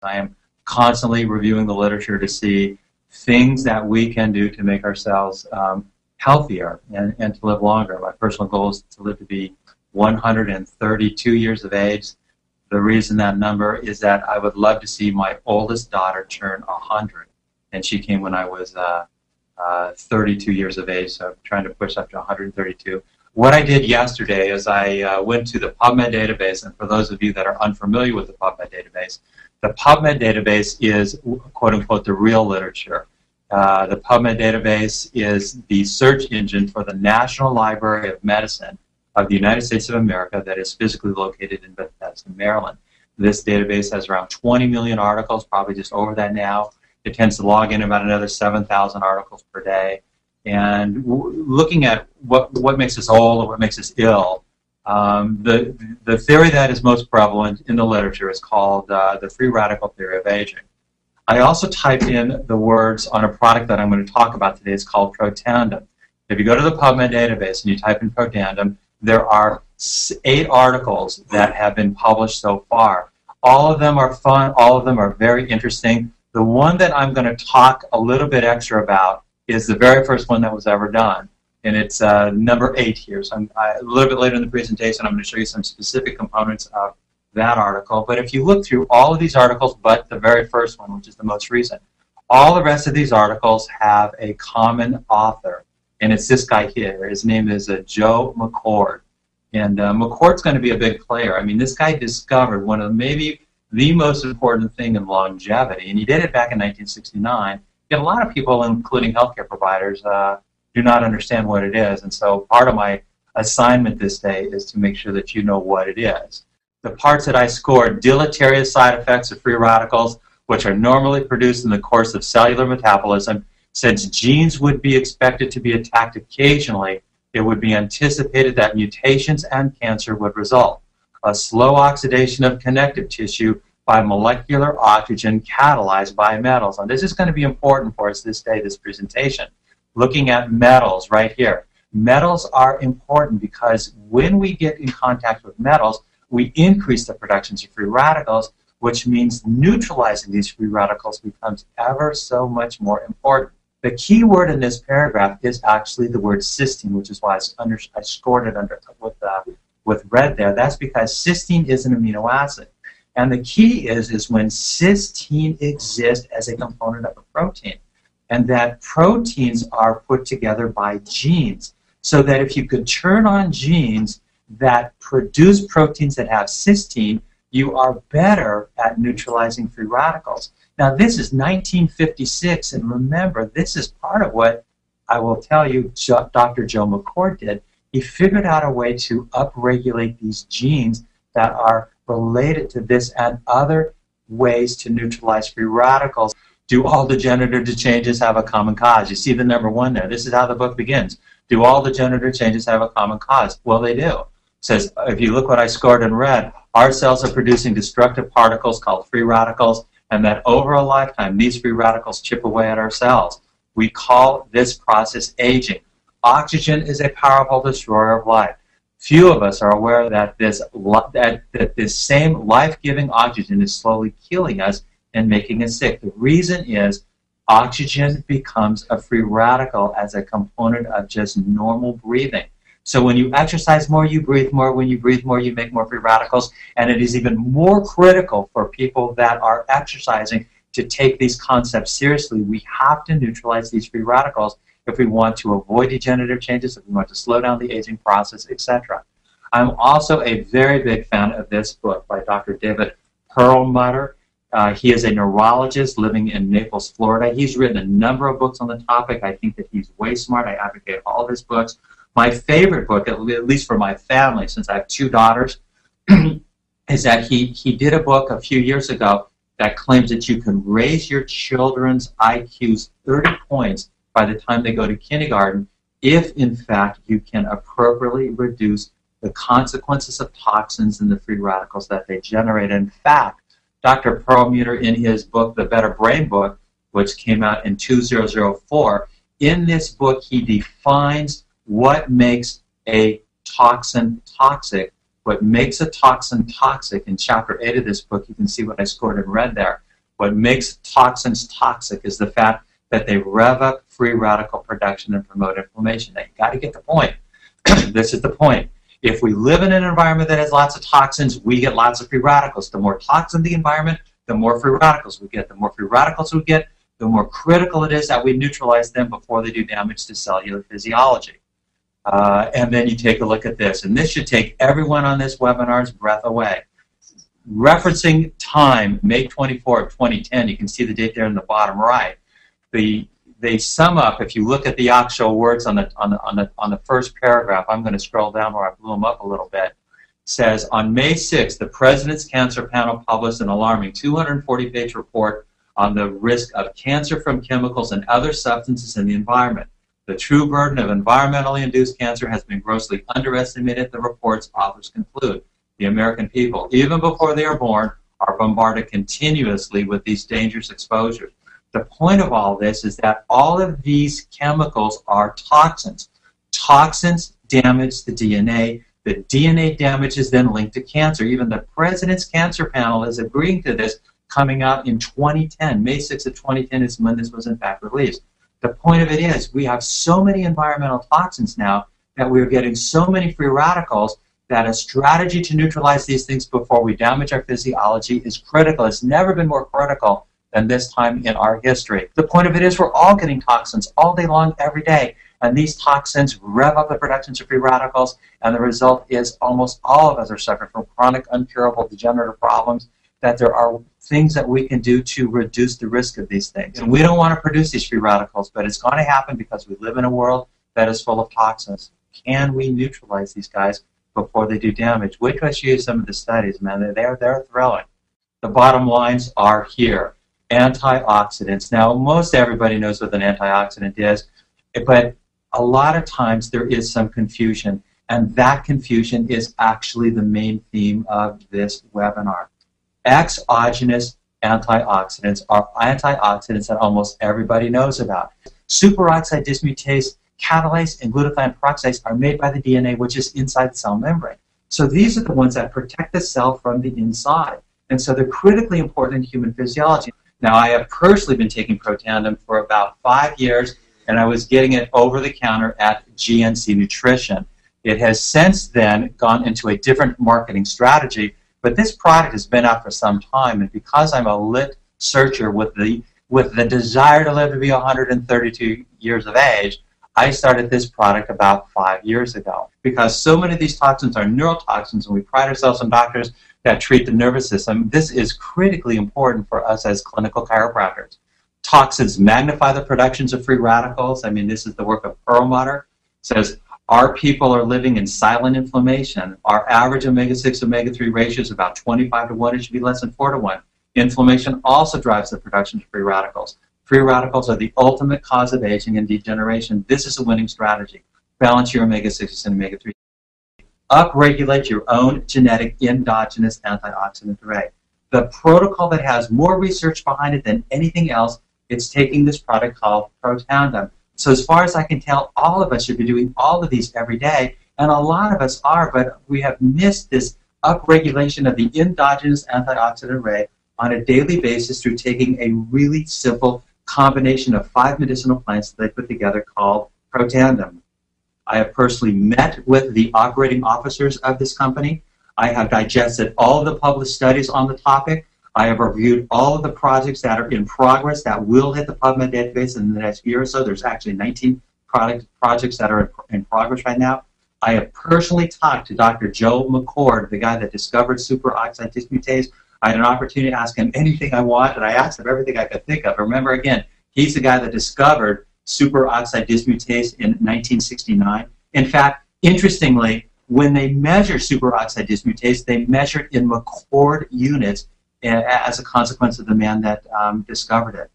I am constantly reviewing the literature to see things that we can do to make ourselves healthier and to live longer. My personal goal is to live to be 132 years of age. The reason that number is that I would love to see my oldest daughter turn 100, and she came when I was 32 years of age, so I'm trying to push up to 132. What I did yesterday is I went to the PubMed database, and for those of you that are unfamiliar with the PubMed database is, quote-unquote, the real literature. The PubMed database is the search engine for the National Library of Medicine of the United States of America that is physically located in Bethesda, Maryland. This database has around 20 million articles, probably just over that now. It tends to log in about another 7,000 articles per day. And looking at what makes us old or what makes us ill, the theory that is most prevalent in the literature is called the free radical theory of aging. I also typed in the words on a product that I'm going to talk about today. It's called Protandim. If you go to the PubMed database and you type in Protandim, there are 8 articles that have been published so far. All of them are fun. All of them are very interesting. The one that I'm going to talk a little bit extra about is the very first one that was ever done, and it's number 8 here. So a little bit later in the presentation, I'm going to show you some specific components of that article. But if you look through all of these articles, but the very first one, which is the most recent, all the rest of these articles have a common author, and it's this guy here. His name is Joe McCord, and McCord's going to be a big player. I mean, this guy discovered one of maybe the most important thing in longevity, and he did it back in 1969. Yet a lot of people, including healthcare providers, do not understand what it is, and so part of my assignment this day is to make sure that you know what it is. The parts that I scored: deleterious side effects of free radicals, which are normally produced in the course of cellular metabolism. Since genes would be expected to be attacked occasionally, it would be anticipated that mutations and cancer would result. A slow oxidation of connective tissue by molecular oxygen catalyzed by metals. And this is going to be important for us this day, this presentation. Looking at metals right here. Metals are important because when we get in contact with metals, we increase the production of free radicals, which means neutralizing these free radicals becomes ever so much more important. The key word in this paragraph is actually the word cysteine, which is why I scored it under with red there. That's because cysteine is an amino acid. And the key is when cysteine exists as a component of a protein, and that proteins are put together by genes. So that if you could turn on genes that produce proteins that have cysteine, you are better at neutralizing free radicals. Now, this is 1956, and remember, this is part of what I will tell you Dr. Joe McCord did. He figured out a way to upregulate these genes that are related to this and other ways to neutralize free radicals. Do all degenerative changes have a common cause? You see the number 1 there. This is how the book begins. Do all degenerative changes have a common cause? Well, they do. It says, if you look what I scored in red, our cells are producing destructive particles called free radicals, and that over a lifetime, these free radicals chip away at our cells. We call this process aging. Oxygen is a powerful destroyer of life. Few of us are aware that this same life-giving oxygen is slowly killing us and making us sick. The reason is oxygen becomes a free radical as a component of just normal breathing. So when you exercise more, you breathe more. When you breathe more, you make more free radicals. And it is even more critical for people that are exercising to take these concepts seriously. We have to neutralize these free radicals if we want to avoid degenerative changes, if we want to slow down the aging process, etc. I'm also a very big fan of this book by Dr. David Perlmutter. He is a neurologist living in Naples, Florida. He's written a number of books on the topic. I think that he's way smart. I advocate all of his books. My favorite book, at least for my family, since I have 2 daughters, is that he did a book a few years ago that claims that you can raise your children's IQs 30 points by the time they go to kindergarten if, in fact, you can appropriately reduce the consequences of toxins and the free radicals that they generate. In fact, Dr. Perlmutter, in his book, The Better Brain Book, which came out in 2004, in this book he defines what makes a toxin toxic. What makes a toxin toxic, in chapter 8 of this book, you can see what I scored in red there. What makes toxins toxic is the fact that they rev up free radical production and promote inflammation. Now, you got to get the point. This is the point. If we live in an environment that has lots of toxins, we get lots of free radicals. The more toxin the environment, the more free radicals we get. The more free radicals we get, the more critical it is that we neutralize them before they do damage to cellular physiology. And then you take a look at this, and this should take everyone on this webinar's breath away. Referencing time, May 24 of 2010, you can see the date there in the bottom right. They sum up, if you look at the actual words on the first paragraph, I'm going to scroll down where I blew them up a little bit, says, on May 6th, the President's Cancer Panel published an alarming 240-page report on the risk of cancer from chemicals and other substances in the environment. The true burden of environmentally induced cancer has been grossly underestimated, the report's authors conclude. The American people, even before they are born, are bombarded continuously with these dangerous exposures. The point of all this is that all of these chemicals are toxins. Toxins damage the DNA. The DNA damage is then linked to cancer. Even the President's Cancer Panel is agreeing to this, coming out in 2010. May 6th of 2010 is when this was in fact released. The point of it is we have so many environmental toxins now that we're getting so many free radicals that a strategy to neutralize these things before we damage our physiology is critical. It's never been more critical than this time in our history. The point of it is we're all getting toxins all day long, every day, and these toxins rev up the production of free radicals, and the result is almost all of us are suffering from chronic, uncurable, degenerative problems, that there are things that we can do to reduce the risk of these things. And we don't want to produce these free radicals, but it's going to happen because we live in a world that is full of toxins. Can we neutralize these guys before they do damage? Wait till I show you some of the studies, man. They're thrilling. The bottom lines are here. Antioxidants. Now, most everybody knows what an antioxidant is, but a lot of times there is some confusion, and that confusion is actually the main theme of this webinar. Exogenous antioxidants are antioxidants that almost everybody knows about. Superoxide dismutase, catalase, and glutathione peroxidase are made by the DNA, which is inside the cell membrane. So these are the ones that protect the cell from the inside. And so they're critically important in human physiology. Now, I have personally been taking Protandim for about 5 years, and I was getting it over the counter at GNC Nutrition. It has since then gone into a different marketing strategy, but this product has been out for some time, and because I'm a lit searcher with the desire to live to be 132 years of age, I started this product about 5 years ago. Because so many of these toxins are neurotoxins, and we pride ourselves on doctors that treat the nervous system, this is critically important for us as clinical chiropractors. Toxins magnify the productions of free radicals. I mean, this is the work of Perlmutter. It says, our people are living in silent inflammation. Our average omega-6, omega-3 ratio is about 25 to 1. It should be less than 4 to 1. Inflammation also drives the production of free radicals. Free radicals are the ultimate cause of aging and degeneration. This is a winning strategy. Balance your omega-6s and omega-3. Upregulate your own genetic endogenous antioxidant array. The protocol that has more research behind it than anything else, it's taking this product called Protandim. So as far as I can tell, all of us should be doing all of these every day, and a lot of us are, but we have missed this upregulation of the endogenous antioxidant array on a daily basis through taking a really simple combination of 5 medicinal plants that they put together called Protandim. I have personally met with the operating officers of this company. I have digested all of the published studies on the topic. I have reviewed all of the projects that are in progress that will hit the PubMed database in the next year or so. There's actually 19 projects that are in progress right now. I have personally talked to Dr. Joe McCord, the guy that discovered superoxide dismutase. I had an opportunity to ask him anything I want, and I asked him everything I could think of. Remember, again, he's the guy that discovered superoxide dismutase in 1969. In fact, interestingly, when they measure superoxide dismutase, they measure it in McCord units as a consequence of the man that discovered it.